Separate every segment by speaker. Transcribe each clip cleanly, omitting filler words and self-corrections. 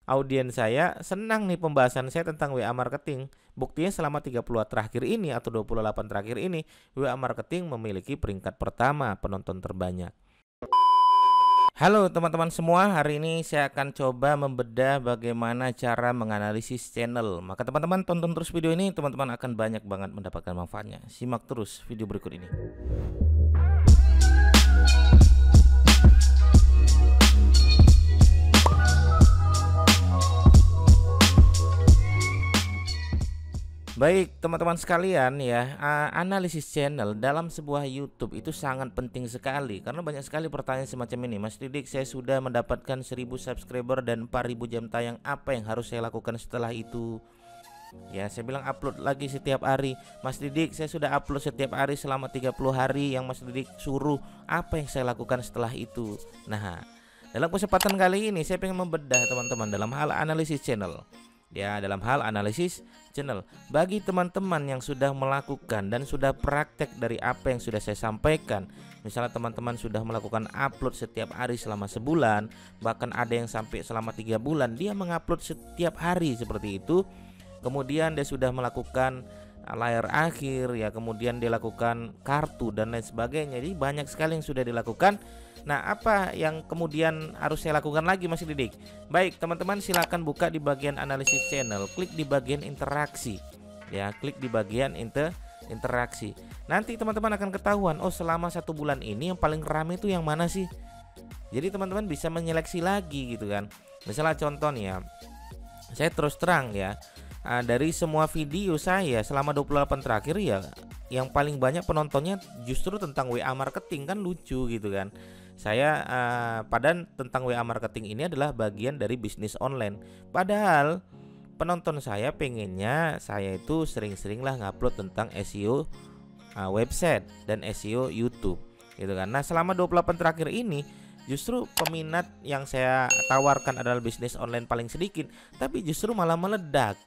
Speaker 1: audiens saya senang nih pembahasan saya tentang WA marketing. Buktinya selama 30 terakhir ini atau 28 terakhir ini, WA marketing memiliki peringkat pertama penonton terbanyak. Halo teman-teman semua, hari ini saya akan coba membedah bagaimana cara menganalisis channel. Maka teman-teman tonton terus video ini, teman-teman akan banyak banget mendapatkan manfaatnya. Simak terus video berikut ini. Baik teman-teman sekalian ya, analisis channel dalam sebuah YouTube itu sangat penting sekali. Karena banyak sekali pertanyaan semacam ini. Mas Didik, saya sudah mendapatkan 1000 subscriber dan 4000 jam tayang, apa yang harus saya lakukan setelah itu? Ya, saya bilang upload lagi setiap hari. Mas Didik, saya sudah upload setiap hari selama 30 hari yang Mas Didik suruh, apa yang saya lakukan setelah itu? Nah, dalam kesempatan kali ini saya ingin membedah teman-teman dalam hal analisis channel. Ya, dalam hal analisis channel, bagi teman-teman yang sudah melakukan dan sudah praktek dari apa yang sudah saya sampaikan, misalnya teman-teman sudah melakukan upload setiap hari selama sebulan, bahkan ada yang sampai selama 3 bulan dia mengupload setiap hari seperti itu. Kemudian dia sudah melakukan layar akhir ya, kemudian dia lakukan kartu dan lain sebagainya. Jadi banyak sekali yang sudah dilakukan. Nah, apa yang kemudian harus saya lakukan lagi Mas Didik? Baik teman-teman, silakan buka di bagian analisis channel, klik di bagian interaksi. Ya, klik di bagian interaksi. Nanti teman-teman akan ketahuan, oh selama 1 bulan ini yang paling ramai itu yang mana sih? Jadi teman-teman bisa menyeleksi lagi gitu kan. Misalnya contoh nih ya, saya terus terang ya, dari semua video saya selama 28 terakhir ya, yang paling banyak penontonnya justru tentang WA marketing. Kan lucu gitu kan. Saya padahal tentang WA marketing ini adalah bagian dari bisnis online. Padahal penonton saya pengennya saya itu sering-seringlah ngupload tentang SEO website dan SEO YouTube gitu kan. Nah, selama 28 terakhir ini justru peminat yang saya tawarkan adalah bisnis online paling sedikit, tapi justru malah meledak,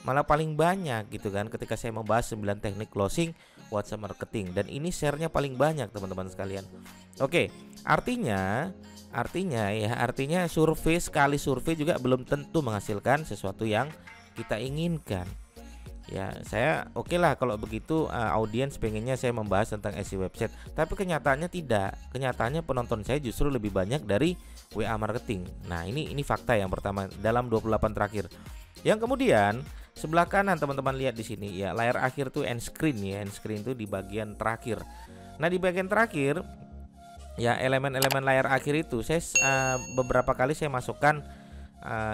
Speaker 1: malah paling banyak gitu kan ketika saya membahas 9 teknik closing WhatsApp marketing, dan ini share-nya paling banyak teman-teman sekalian. Oke, artinya survei sekali survei juga belum tentu menghasilkan sesuatu yang kita inginkan. Ya, saya oke lah kalau begitu, audiens pengennya saya membahas tentang SEO website, tapi kenyataannya tidak. Kenyataannya penonton saya justru lebih banyak dari WA marketing. Nah, ini fakta yang pertama dalam 28 terakhir. Yang kemudian sebelah kanan teman-teman lihat di sini ya, layar akhir tuh end screen ya, end screen itu di bagian terakhir. Nah, di bagian terakhir ya, elemen-elemen layar akhir itu saya beberapa kali saya masukkan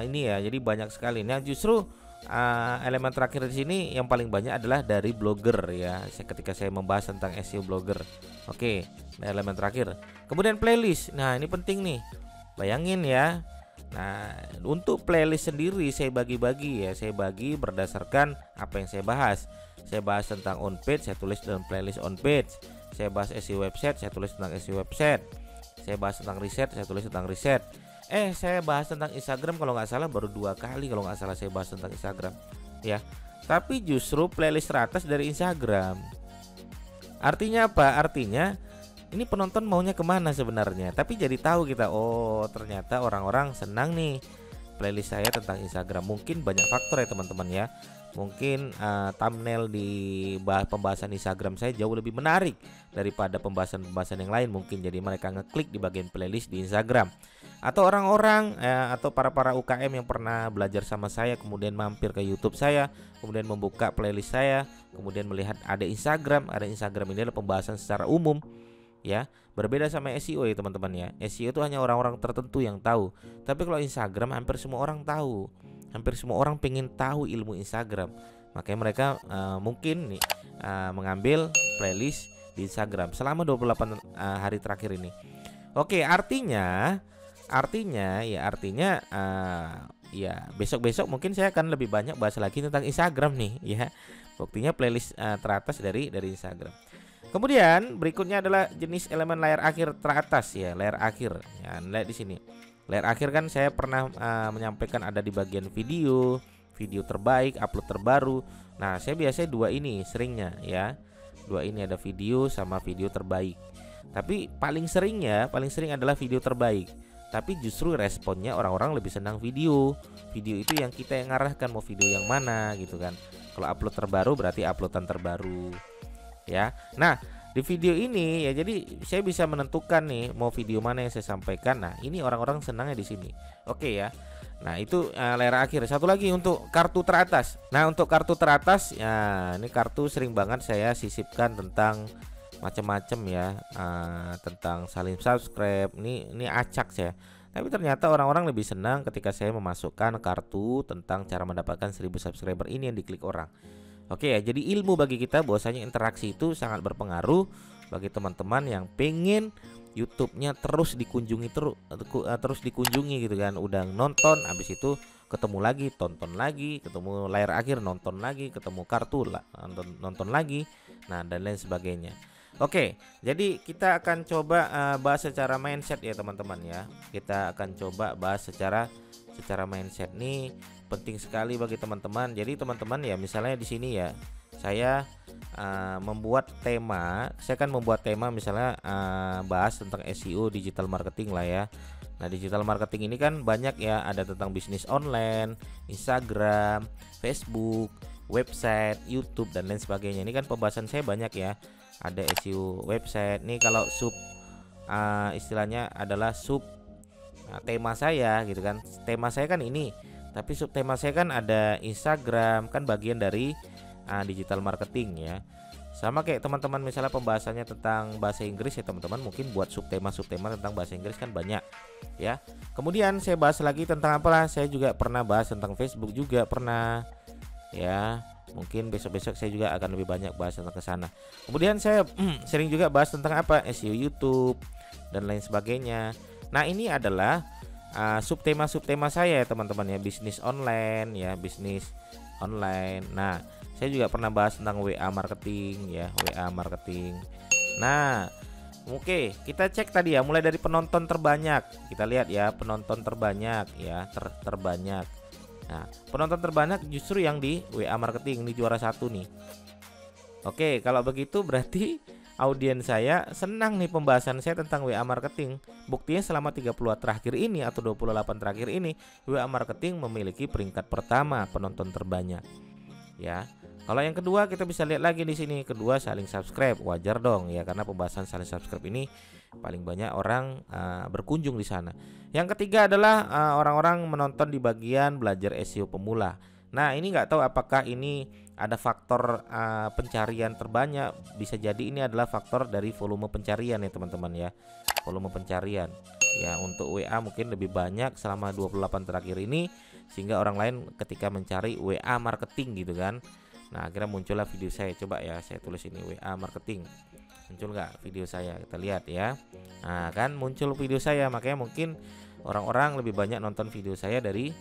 Speaker 1: ini ya, jadi banyak sekali. Nah, justru elemen terakhir di sini yang paling banyak adalah dari blogger ya. Ketika saya membahas tentang SEO blogger. Oke, elemen terakhir. Kemudian playlist. Nah, ini penting nih. Bayangin ya. Nah, untuk playlist sendiri saya bagi-bagi ya. Saya bagi berdasarkan apa yang saya bahas. Saya bahas tentang on page, saya tulis dalam playlist on page. Saya bahas SEO website, saya tulis tentang SEO website. Saya bahas tentang riset, saya tulis tentang riset. Saya bahas tentang Instagram kalau nggak salah baru 2 kali kalau nggak salah saya bahas tentang Instagram ya. Tapi justru playlist teratas dari Instagram. Artinya apa? Artinya ini penonton maunya kemana sebenarnya. Tapi jadi tahu kita, oh ternyata orang-orang senang nih playlist saya tentang Instagram. Mungkin banyak faktor ya teman-teman ya. Mungkin thumbnail di pembahasan Instagram saya jauh lebih menarik daripada pembahasan-pembahasan yang lain. Mungkin jadi mereka ngeklik di bagian playlist di Instagram. Atau orang-orang atau para UKM yang pernah belajar sama saya kemudian mampir ke YouTube saya, kemudian membuka playlist saya, kemudian melihat ada Instagram ini adalah pembahasan secara umum ya. Berbeda sama SEO ya teman-teman ya. SEO itu hanya orang-orang tertentu yang tahu. Tapi kalau Instagram hampir semua orang tahu. Hampir semua orang pengen tahu ilmu Instagram. Makanya mereka mungkin nih mengambil playlist di Instagram selama 28 hari terakhir ini. Oke, artinya ya besok-besok mungkin saya akan lebih banyak bahas lagi tentang Instagram nih ya. Buktinya playlist teratas dari Instagram. Kemudian berikutnya adalah jenis elemen layar akhir teratas ya, layar akhir. Ya, lihat di sini. Layar akhir kan saya pernah menyampaikan ada di bagian video terbaik, upload terbaru. Nah, saya biasanya 2 ini seringnya ya. 2 ini ada video sama video terbaik. Tapi paling sering adalah video terbaik. tapi justru responnya orang-orang lebih senang video. Video itu yang kita yang ngarahkan mau video yang mana gitu kan. Kalau upload terbaru berarti uploadan terbaru ya. Nah, di video ini ya jadi saya bisa menentukan nih mau video mana yang saya sampaikan. Nah, ini orang-orang senangnya di sini. Oke ya. Nah, itu layar akhir. Satu lagi untuk kartu teratas. Nah, untuk kartu teratas ya ini kartu sering banget saya sisipkan tentang macam-macam ya, tentang saling subscribe. Ini acak saya. Tapi ternyata orang-orang lebih senang ketika saya memasukkan kartu tentang cara mendapatkan 1000 subscriber ini yang diklik orang. Oke ya, jadi ilmu bagi kita bahwasanya interaksi itu sangat berpengaruh bagi teman-teman yang pengen YouTube-nya terus dikunjungi terus dikunjungi gitu kan. Udah nonton habis itu ketemu lagi, tonton lagi, ketemu layar akhir, nonton lagi, ketemu kartu lah, nonton lagi. Nah, dan lain sebagainya. Oke, jadi kita akan coba bahas secara mindset ya teman-teman ya. Kita akan coba bahas secara mindset nih penting sekali bagi teman-teman. Jadi teman-teman ya misalnya di sini ya saya membuat tema, saya kan membuat tema misalnya bahas tentang SEO digital marketing lah ya. Nah, digital marketing ini kan banyak ya, ada tentang bisnis online, Instagram, Facebook, website, YouTube dan lain sebagainya. Ini kan pembahasan saya banyak ya. Ada SEO website. Nih kalau sub istilahnya adalah sub tema saya gitu kan. Tema saya kan ini, tapi sub tema saya kan ada Instagram, kan bagian dari digital marketing ya. Sama kayak teman-teman misalnya pembahasannya tentang bahasa Inggris ya teman-teman, mungkin buat subtema tentang bahasa Inggris kan banyak ya. Kemudian saya bahas lagi tentang apalah, saya juga pernah bahas tentang Facebook juga pernah ya. Mungkin besok-besok saya juga akan lebih banyak bahas tentang ke sana. Kemudian saya sering juga bahas tentang apa? SEO YouTube dan lain sebagainya. Nah, ini adalah subtema saya ya teman-teman ya, bisnis online ya, bisnis online. Nah, saya juga pernah bahas tentang WA marketing ya, WA marketing. Nah, oke, kita cek tadi ya, mulai dari penonton terbanyak. Kita lihat ya, penonton terbanyak ya, terbanyak. Nah, penonton terbanyak justru yang di WA marketing, ini juara satu nih. Oke, kalau begitu berarti audiens saya senang nih pembahasan saya tentang WA marketing. Buktinya selama 30 terakhir ini atau 28 terakhir ini, WA marketing memiliki peringkat pertama penonton terbanyak. Ya. Kalau yang kedua kita bisa lihat lagi di sini, kedua saling subscribe, wajar dong ya karena pembahasan saling subscribe ini paling banyak orang berkunjung di sana. Yang ketiga adalah orang-orang menonton di bagian belajar SEO pemula. Nah, ini nggak tahu apakah ini ada faktor pencarian terbanyak, bisa jadi ini adalah faktor dari volume pencarian ya teman-teman ya. Volume pencarian ya, untuk WA mungkin lebih banyak selama 28 terakhir ini sehingga orang lain ketika mencari WA marketing gitu kan. Nah, akhirnya muncullah video saya. Coba ya saya tulis ini WA marketing. Muncul nggak video saya? Kita lihat ya. Nah, kan muncul video saya, makanya mungkin orang-orang lebih banyak nonton video saya dari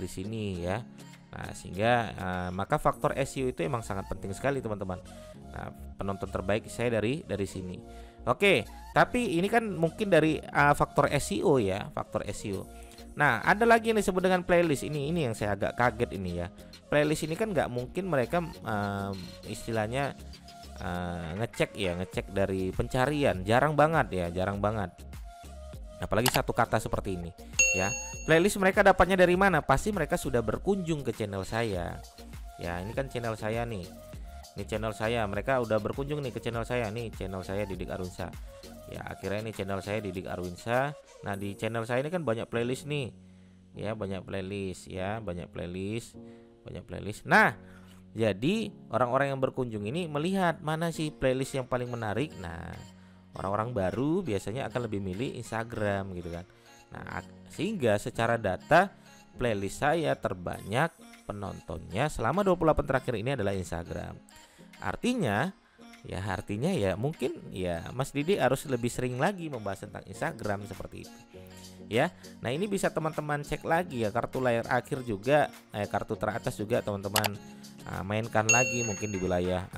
Speaker 1: sini ya. Nah, sehingga maka faktor SEO itu emang sangat penting sekali teman-teman. Nah, penonton terbaik saya dari sini. Oke, tapi ini kan mungkin dari faktor SEO ya, faktor SEO. Nah, ada lagi yang disebut dengan playlist. Ini yang saya agak kaget ini ya. Playlist ini kan nggak mungkin mereka istilahnya ngecek dari pencarian, jarang banget. Apalagi satu kata seperti ini ya. Playlist mereka dapatnya dari mana? Pasti mereka sudah berkunjung ke channel saya. Ya, ini kan channel saya nih. Ini channel saya, mereka udah berkunjung nih ke channel saya nih, channel saya Didik Arunsa. Ya, akhirnya ini channel saya Didik Arunsa. Nah, di channel saya ini kan banyak playlist nih. Ya, banyak playlist. Nah, jadi orang-orang yang berkunjung ini melihat mana sih playlist yang paling menarik. Nah, orang-orang baru biasanya akan lebih milih Instagram gitu kan. Nah, sehingga secara data playlist saya terbanyak penontonnya selama 28 terakhir ini adalah Instagram. Artinya ya mungkin ya Mas Didi harus lebih sering lagi membahas tentang Instagram seperti itu. Ya. Nah, ini bisa teman-teman cek lagi ya, kartu layar akhir juga, kartu teratas juga teman-teman mainkan lagi mungkin di wilayah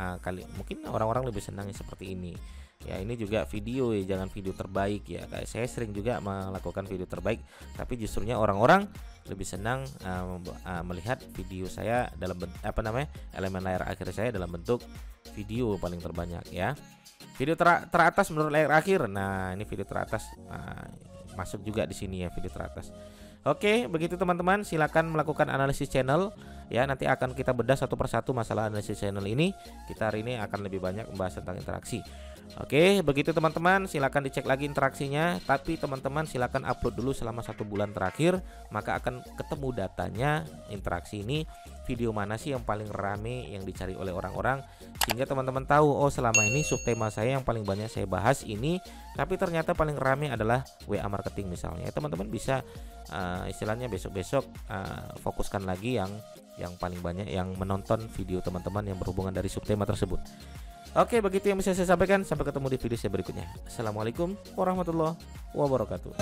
Speaker 1: mungkin orang-orang lebih senangnya seperti ini. Ya, ini juga video ya, jangan video terbaik ya. Kayak saya sering juga melakukan video terbaik, tapi justrunya orang-orang lebih senang melihat video saya dalam elemen layar akhir saya dalam bentuk video paling terbanyak ya. Video teratas menurut layar akhir. Nah, ini video teratas. masuk juga di sini ya video teratas. Oke, begitu teman-teman, silakan melakukan analisis channel ya. Nanti akan kita bedah satu persatu masalah analisis channel ini. Kita hari ini akan lebih banyak membahas tentang interaksi. Oke, begitu teman-teman, silakan dicek lagi interaksinya. Tapi teman-teman silakan upload dulu selama 1 bulan terakhir, maka akan ketemu datanya interaksi ini. Video mana sih yang paling rame yang dicari oleh orang-orang, sehingga teman-teman tahu, oh selama ini subtema saya yang paling banyak saya bahas ini, tapi ternyata paling rame adalah WA marketing misalnya. Teman-teman bisa istilahnya besok-besok fokuskan lagi yang paling banyak yang menonton video teman-teman yang berhubungan dari subtema tersebut. Oke, begitu yang bisa saya sampaikan. Sampai ketemu di video saya berikutnya. Assalamualaikum warahmatullahi wabarakatuh.